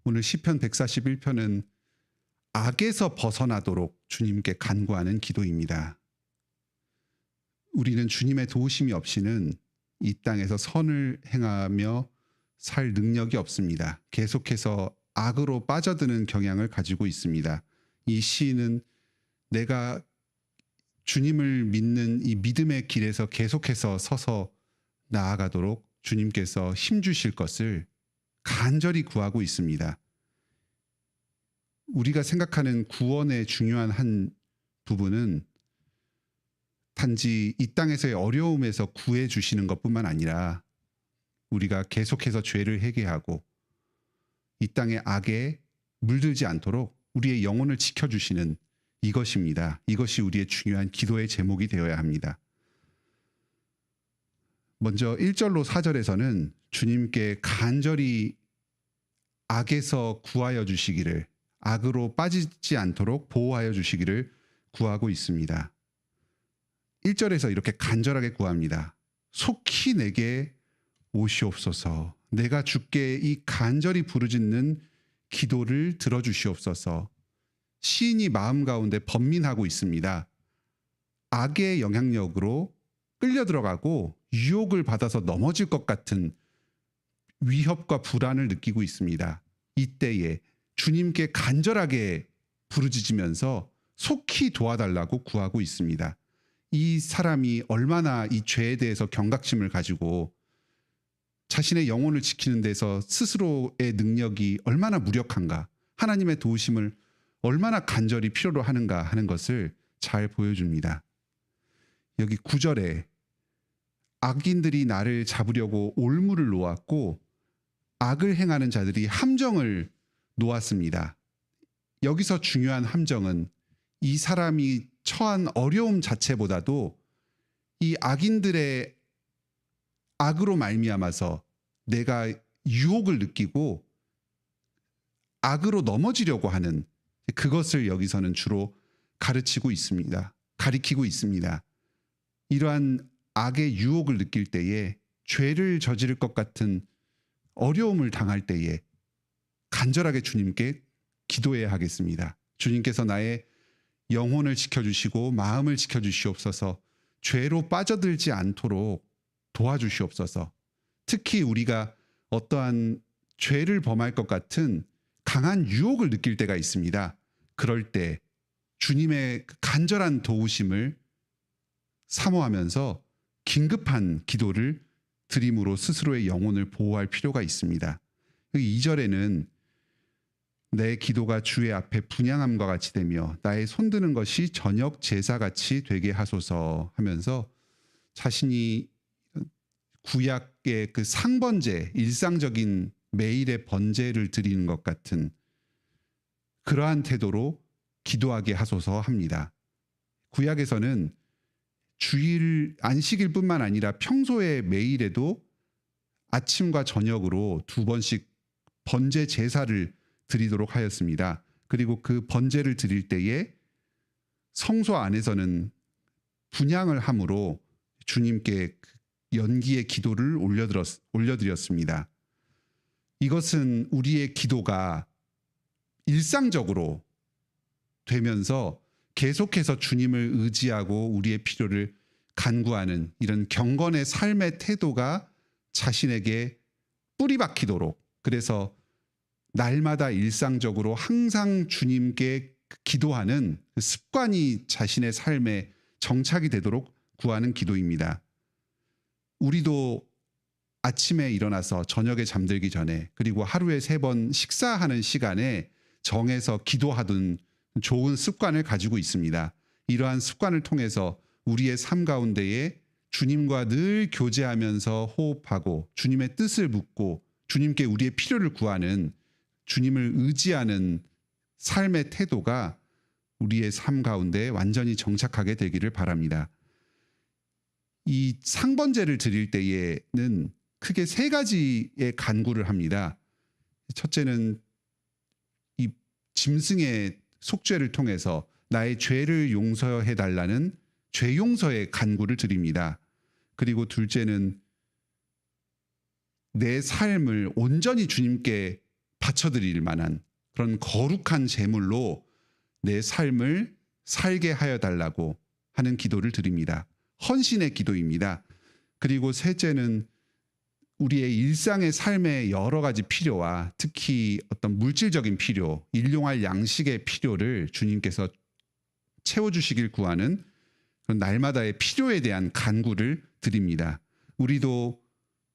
오늘 시편 141편은 악에서 벗어나도록 주님께 간구하는 기도입니다. 우리는 주님의 도우심이 없이는 이 땅에서 선을 행하며 살 능력이 없습니다. 계속해서 악으로 빠져드는 경향을 가지고 있습니다. 이 시인은 내가 주님을 믿는 이 믿음의 길에서 계속해서 서서 나아가도록 주님께서 힘주실 것을 간절히 구하고 있습니다. 우리가 생각하는 구원의 중요한 한 부분은 단지 이 땅에서의 어려움에서 구해 주시는 것뿐만 아니라 우리가 계속해서 죄를 회개하고 이 땅의 악에 물들지 않도록 우리의 영혼을 지켜주시는 이것입니다. 이것이 우리의 중요한 기도의 제목이 되어야 합니다. 먼저 1절로 4절에서는 주님께 간절히 악에서 구하여 주시기를, 악으로 빠지지 않도록 보호하여 주시기를 구하고 있습니다. 1절에서 이렇게 간절하게 구합니다. 속히 내게 오시옵소서. 내가 주께 이 간절히 부르짖는 기도를 들어주시옵소서. 시인이 마음 가운데 번민하고 있습니다. 악의 영향력으로 끌려 들어가고 유혹을 받아서 넘어질 것 같은 위협과 불안을 느끼고 있습니다. 이때에 주님께 간절하게 부르짖으면서 속히 도와달라고 구하고 있습니다. 이 사람이 얼마나 이 죄에 대해서 경각심을 가지고 자신의 영혼을 지키는 데서 스스로의 능력이 얼마나 무력한가, 하나님의 도우심을 얼마나 간절히 필요로 하는가 하는 것을 잘 보여줍니다. 여기 9절에 악인들이 나를 잡으려고 올무를 놓았고 악을 행하는 자들이 함정을 놓았습니다. 여기서 중요한 함정은 이 사람이 처한 어려움 자체보다도 이 악인들의 악으로 말미암아서 내가 유혹을 느끼고 악으로 넘어지려고 하는 그것을 여기서는 주로 가르치고 있습니다. 가리키고 있습니다. 이러한 악의 유혹을 느낄 때에 죄를 저지를 것 같은 어려움을 당할 때에 간절하게 주님께 기도해야 하겠습니다. 주님께서 나의 영혼을 지켜주시고 마음을 지켜주시옵소서. 죄로 빠져들지 않도록 도와주시옵소서. 특히 우리가 어떠한 죄를 범할 것 같은 강한 유혹을 느낄 때가 있습니다. 그럴 때 주님의 간절한 도우심을 사모하면서 긴급한 기도를 드림으로 스스로의 영혼을 보호할 필요가 있습니다. 2절에는 내 기도가 주의 앞에 분향함과 같이 되며 나의 손드는 것이 저녁 제사같이 되게 하소서 하면서 자신이 구약의 그 상번제, 일상적인 매일의 번제를 드리는 것 같은 그러한 태도로 기도하게 하소서 합니다. 구약에서는 주일 안식일 뿐만 아니라 평소에 매일에도 아침과 저녁으로 2번씩 번제 제사를 드리도록 하였습니다. 그리고 그 번제를 드릴 때에 성소 안에서는 분향을 함으로 주님께 연기의 기도를 올려드렸습니다. 이것은 우리의 기도가 일상적으로 되면서 계속해서 주님을 의지하고 우리의 필요를 간구하는 이런 경건의 삶의 태도가 자신에게 뿌리박히도록, 그래서 날마다 일상적으로 항상 주님께 기도하는 습관이 자신의 삶에 정착이 되도록 구하는 기도입니다. 우리도 아침에 일어나서 저녁에 잠들기 전에 그리고 하루에 3번 식사하는 시간에 정해서 기도하던 좋은 습관을 가지고 있습니다. 이러한 습관을 통해서 우리의 삶 가운데에 주님과 늘 교제하면서 호흡하고 주님의 뜻을 묻고 주님께 우리의 필요를 구하는, 주님을 의지하는 삶의 태도가 우리의 삶 가운데 완전히 정착하게 되기를 바랍니다. 이 상번제를 드릴 때에는 크게 3가지의 간구를 합니다. 첫째는 이 짐승의 속죄를 통해서 나의 죄를 용서해 달라는 죄 용서의 간구를 드립니다. 그리고 둘째는 내 삶을 온전히 주님께 바쳐드릴 만한 그런 거룩한 제물로 내 삶을 살게 하여 달라고 하는 기도를 드립니다. 헌신의 기도입니다. 그리고 셋째는 우리의 일상의 삶의 여러 가지 필요와 특히 어떤 물질적인 필요, 일용할 양식의 필요를 주님께서 채워주시길 구하는 그런 날마다의 필요에 대한 간구를 드립니다. 우리도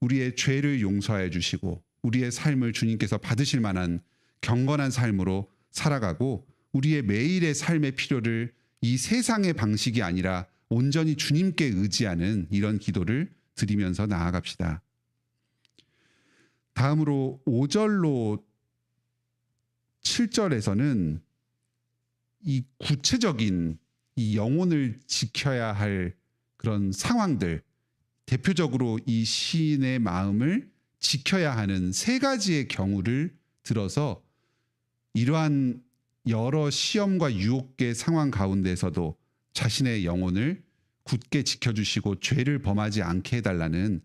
우리의 죄를 용서해 주시고 우리의 삶을 주님께서 받으실 만한 경건한 삶으로 살아가고 우리의 매일의 삶의 필요를 이 세상의 방식이 아니라 온전히 주님께 의지하는 이런 기도를 드리면서 나아갑시다. 다음으로 5절로 7절에서는 이 구체적인 이 영혼을 지켜야 할 그런 상황들, 대표적으로 이 시인의 마음을 지켜야 하는 세 가지의 경우를 들어서 이러한 여러 시험과 유혹의 상황 가운데서도 자신의 영혼을 굳게 지켜주시고 죄를 범하지 않게 해달라는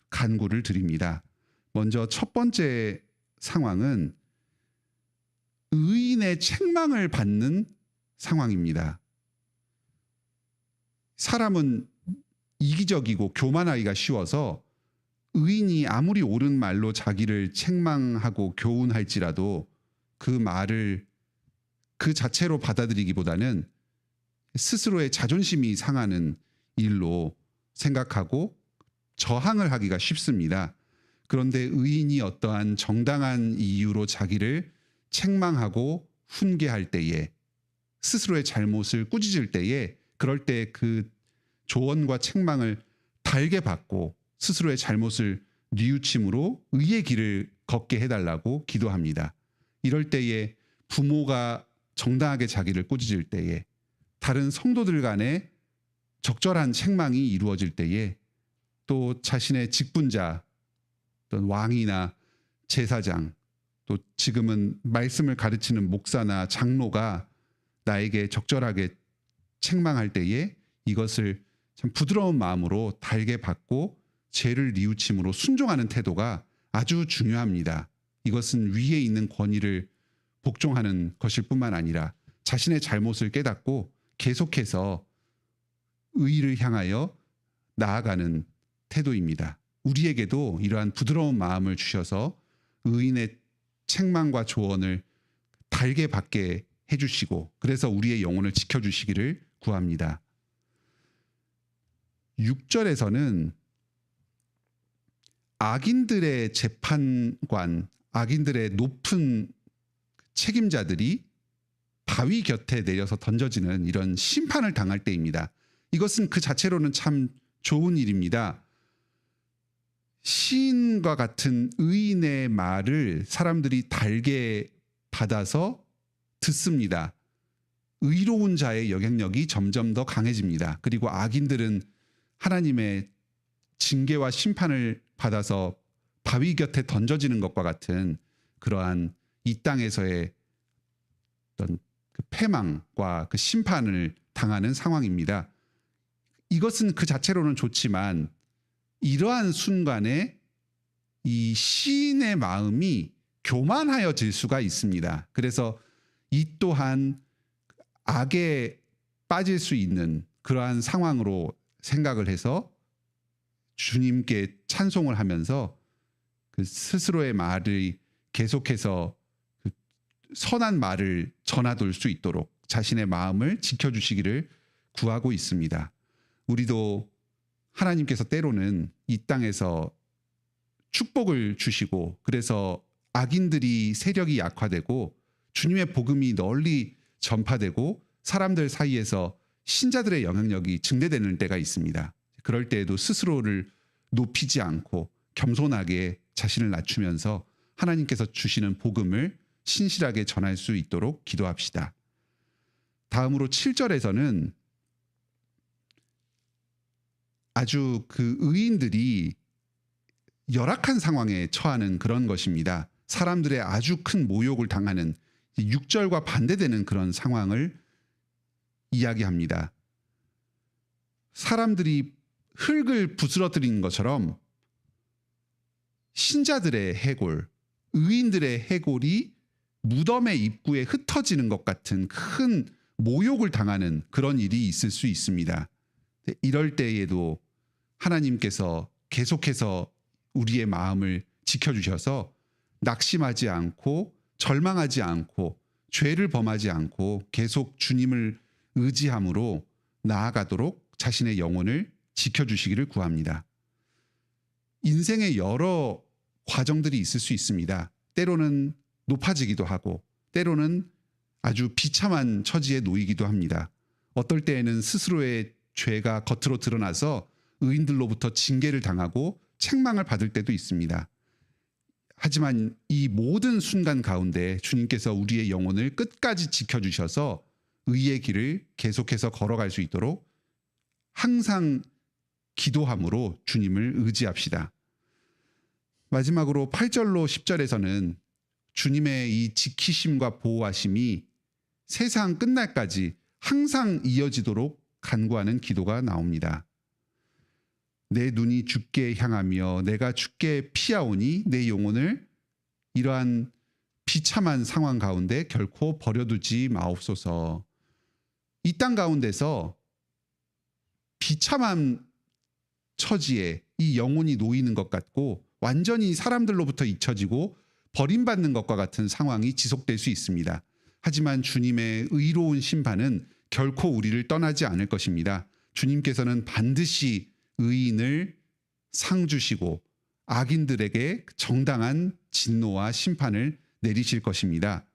간구를 드립니다. 먼저 첫 번째 상황은 의인의 책망을 받는 상황입니다. 사람은 이기적이고 교만하기가 쉬워서 의인이 아무리 옳은 말로 자기를 책망하고 교훈할지라도 그 말을 그 자체로 받아들이기보다는 스스로의 자존심이 상하는 일로 생각하고 저항을 하기가 쉽습니다. 그런데 의인이 어떠한 정당한 이유로 자기를 책망하고 훈계할 때에 스스로의 잘못을 꾸짖을 때에 그럴 때 그 조언과 책망을 달게 받고 스스로의 잘못을 뉘우침으로 의의 길을 걷게 해달라고 기도합니다. 이럴 때에 부모가 정당하게 자기를 꾸짖을 때에 다른 성도들 간에 적절한 책망이 이루어질 때에 또 자신의 직분자 어떤 왕이나 제사장 또 지금은 말씀을 가르치는 목사나 장로가 나에게 적절하게 책망할 때에 이것을 참 부드러운 마음으로 달게 받고 죄를 뉘우침으로 순종하는 태도가 아주 중요합니다. 이것은 위에 있는 권위를 복종하는 것일 뿐만 아니라 자신의 잘못을 깨닫고 계속해서 의를 향하여 나아가는 태도입니다. 우리에게도 이러한 부드러운 마음을 주셔서 의인의 책망과 조언을 달게 받게 해주시고 그래서 우리의 영혼을 지켜주시기를 구합니다. 6절에서는 악인들의 재판관, 악인들의 높은 책임자들이 바위 곁에 내려서 던져지는 이런 심판을 당할 때입니다. 이것은 그 자체로는 참 좋은 일입니다. 시인과 같은 의인의 말을 사람들이 달게 받아서 듣습니다. 의로운 자의 영향력이 점점 더 강해집니다. 그리고 악인들은 하나님의 징계와 심판을 받아서 바위 곁에 던져지는 것과 같은 그러한 이 땅에서의 어떤 그 패망과 그 심판을 당하는 상황입니다. 이것은 그 자체로는 좋지만 이러한 순간에 이 시인의 마음이 교만하여질 수가 있습니다. 그래서 이 또한 악에 빠질 수 있는 그러한 상황으로 생각을 해서 주님께 찬송을 하면서 그 스스로의 말을 계속해서 그 선한 말을 전하돌 수 있도록 자신의 마음을 지켜주시기를 구하고 있습니다. 우리도 하나님께서 때로는 이 땅에서 축복을 주시고 그래서 악인들이 세력이 약화되고 주님의 복음이 널리 전파되고 사람들 사이에서 신자들의 영향력이 증대되는 때가 있습니다. 그럴 때에도 스스로를 높이지 않고 겸손하게 자신을 낮추면서 하나님께서 주시는 복음을 신실하게 전할 수 있도록 기도합시다. 다음으로 7절에서는 아주 그 의인들이 열악한 상황에 처하는 그런 것입니다. 사람들의 아주 큰 모욕을 당하는 6절과 반대되는 그런 상황을 이야기합니다. 사람들이 흙을 부스러뜨리는 것처럼 신자들의 해골, 의인들의 해골이 무덤의 입구에 흩어지는 것 같은 큰 모욕을 당하는 그런 일이 있을 수 있습니다. 이럴 때에도 하나님께서 계속해서 우리의 마음을 지켜주셔서 낙심하지 않고 절망하지 않고 죄를 범하지 않고 계속 주님을 의지함으로 나아가도록 자신의 영혼을 지켜주시기를 구합니다. 인생의 여러 과정들이 있을 수 있습니다. 때로는 높아지기도 하고 때로는 아주 비참한 처지에 놓이기도 합니다. 어떨 때에는 스스로의 죄가 겉으로 드러나서 의인들로부터 징계를 당하고 책망을 받을 때도 있습니다. 하지만 이 모든 순간 가운데 주님께서 우리의 영혼을 끝까지 지켜주셔서 의의 길을 계속해서 걸어갈 수 있도록 항상 기도함으로 주님을 의지합시다. 마지막으로 8절로 10절에서는 주님의 이 지키심과 보호하심이 세상 끝날까지 항상 이어지도록 간구하는 기도가 나옵니다. 내 눈이 주께 향하며 내가 주께 피하오니 내 영혼을 이러한 비참한 상황 가운데 결코 버려두지 마옵소서. 이 땅 가운데서 비참한 처지에 이 영혼이 놓이는 것 같고 완전히 사람들로부터 잊혀지고 버림받는 것과 같은 상황이 지속될 수 있습니다. 하지만 주님의 의로운 심판은 결코 우리를 떠나지 않을 것입니다. 주님께서는 반드시 의인을 상 주시고 악인들에게 정당한 진노와 심판을 내리실 것입니다.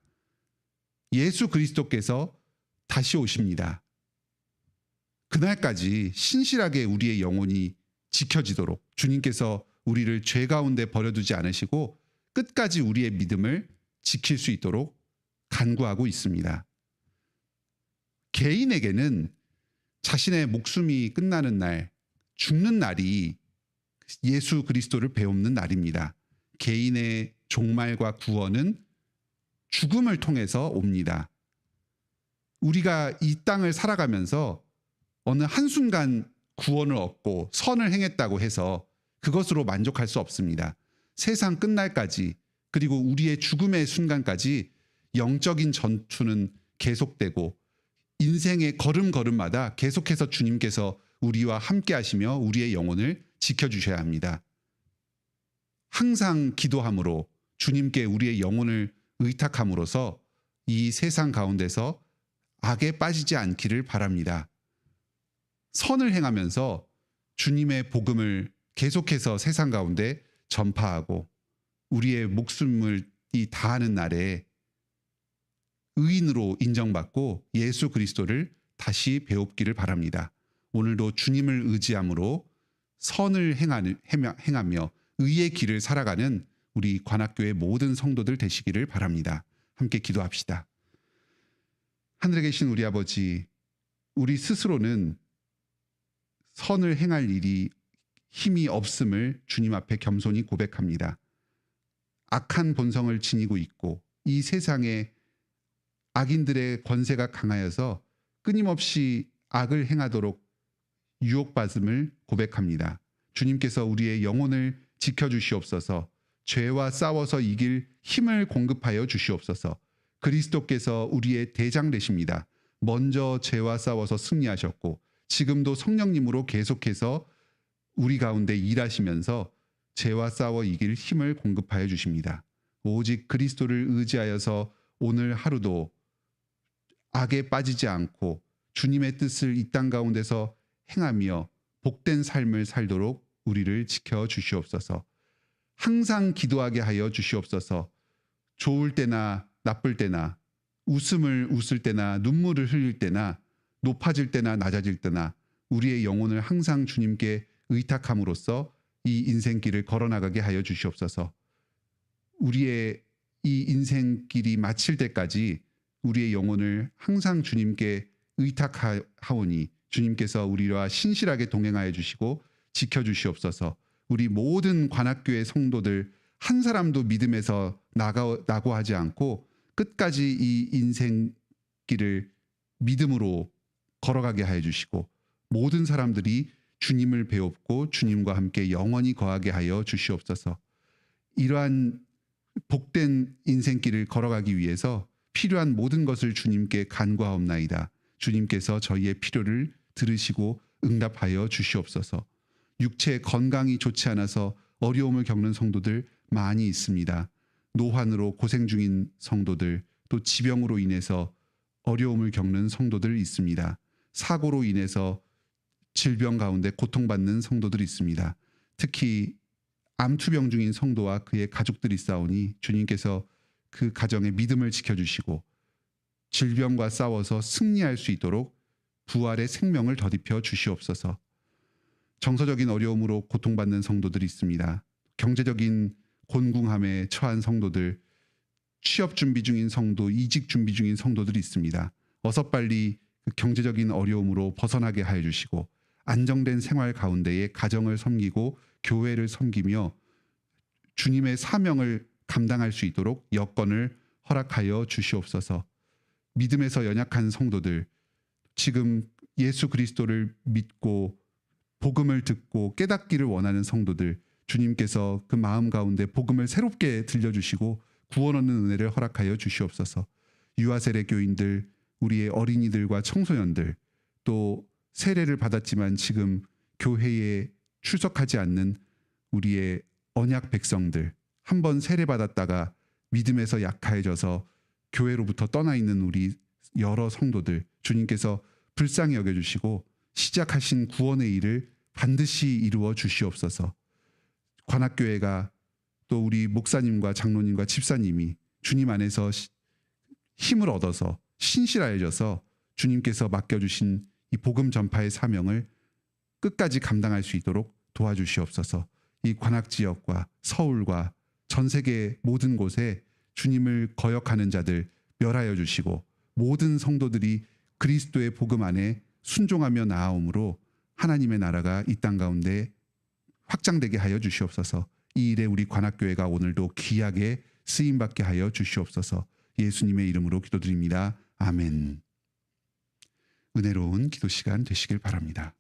예수 그리스도께서 다시 오십니다. 그날까지 신실하게 우리의 영혼이 지켜지도록 주님께서 우리를 죄 가운데 버려두지 않으시고 끝까지 우리의 믿음을 지킬 수 있도록 간구하고 있습니다. 개인에게는 자신의 목숨이 끝나는 날, 죽는 날이 예수 그리스도를 배움는 날입니다. 개인의 종말과 구원은 죽음을 통해서 옵니다. 우리가 이 땅을 살아가면서 어느 한순간 구원을 얻고 선을 행했다고 해서 그것으로 만족할 수 없습니다. 세상 끝날까지 그리고 우리의 죽음의 순간까지 영적인 전투는 계속되고 인생의 걸음걸음마다 계속해서 주님께서 우리와 함께 하시며 우리의 영혼을 지켜주셔야 합니다. 항상 기도함으로 주님께 우리의 영혼을 의탁함으로써 이 세상 가운데서 악에 빠지지 않기를 바랍니다. 선을 행하면서 주님의 복음을 계속해서 세상 가운데 전파하고 우리의 목숨을 다하는 날에 의인으로 인정받고 예수 그리스도를 다시 배웁기를 바랍니다. 오늘도 주님을 의지함으로 선을 행하며 의의 길을 살아가는 우리 관악교회 모든 성도들 되시기를 바랍니다. 함께 기도합시다. 하늘에 계신 우리 아버지, 우리 스스로는 선을 행할 일이 힘이 없음을 주님 앞에 겸손히 고백합니다. 악한 본성을 지니고 있고 이 세상에 악인들의 권세가 강하여서 끊임없이 악을 행하도록 유혹받음을 고백합니다. 주님께서 우리의 영혼을 지켜주시옵소서. 죄와 싸워서 이길 힘을 공급하여 주시옵소서. 그리스도께서 우리의 대장 되십니다. 먼저 죄와 싸워서 승리하셨고 지금도 성령님으로 계속해서 우리 가운데 일하시면서 죄와 싸워 이길 힘을 공급하여 주십니다. 오직 그리스도를 의지하여서 오늘 하루도 악에 빠지지 않고 주님의 뜻을 이 땅 가운데서 행하며 복된 삶을 살도록 우리를 지켜 주시옵소서. 항상 기도하게 하여 주시옵소서. 좋을 때나 나쁠 때나 웃음을 웃을 때나 눈물을 흘릴 때나 높아질 때나 낮아질 때나 우리의 영혼을 항상 주님께 의탁함으로써 이 인생길을 걸어나가게 하여 주시옵소서. 우리의 이 인생길이 마칠 때까지 우리의 영혼을 항상 주님께 의탁하오니 주님께서 우리와 신실하게 동행하여 주시고 지켜주시옵소서. 우리 모든 관악교회 성도들 한 사람도 믿음에서 낙오하지 않고 끝까지 이 인생길을 믿음으로 걸어가게 하여 주시고 모든 사람들이 주님을 배웁고 주님과 함께 영원히 거하게 하여 주시옵소서. 이러한 복된 인생길을 걸어가기 위해서 필요한 모든 것을 주님께 간구하옵나이다. 주님께서 저희의 필요를 들으시고 응답하여 주시옵소서. 육체 건강이 좋지 않아서 어려움을 겪는 성도들 많이 있습니다. 노환으로 고생 중인 성도들, 또 지병으로 인해서 어려움을 겪는 성도들 있습니다. 사고로 인해서 질병 가운데 고통받는 성도들이 있습니다. 특히 암투병 중인 성도와 그의 가족들이 싸우니 주님께서 그 가정의 믿음을 지켜주시고 질병과 싸워서 승리할 수 있도록 부활의 생명을 더딥혀 주시옵소서. 정서적인 어려움으로 고통받는 성도들이 있습니다. 경제적인 곤궁함에 처한 성도들, 취업 준비 중인 성도, 이직 준비 중인 성도들이 있습니다. 어서 빨리 그 경제적인 어려움으로 벗어나게 하여 주시고 안정된 생활 가운데에 가정을 섬기고 교회를 섬기며 주님의 사명을 감당할 수 있도록 여건을 허락하여 주시옵소서. 믿음에서 연약한 성도들, 지금 예수 그리스도를 믿고 복음을 듣고 깨닫기를 원하는 성도들, 주님께서 그 마음 가운데 복음을 새롭게 들려주시고 구원 얻는 은혜를 허락하여 주시옵소서. 유아세례 교인들, 우리의 어린이들과 청소년들, 또 세례를 받았지만 지금 교회에 출석하지 않는 우리의 언약 백성들, 한번 세례받았다가 믿음에서 약해져서 교회로부터 떠나 있는 우리 여러 성도들, 주님께서 불쌍히 여겨주시고 시작하신 구원의 일을 반드시 이루어 주시옵소서. 관악교회가 또 우리 목사님과 장로님과 집사님이 주님 안에서 힘을 얻어서 신실하여져서 주님께서 맡겨주신 이 복음 전파의 사명을 끝까지 감당할 수 있도록 도와주시옵소서. 이 관악지역과 서울과 전 세계 모든 곳에 주님을 거역하는 자들 멸하여 주시고 모든 성도들이 그리스도의 복음 안에 순종하며 나아옴으로 하나님의 나라가 이 땅 가운데 확장되게 하여 주시옵소서. 이 일에 우리 관악교회가 오늘도 귀하게 쓰임받게 하여 주시옵소서. 예수님의 이름으로 기도드립니다. 아멘. 은혜로운 기도 시간 되시길 바랍니다.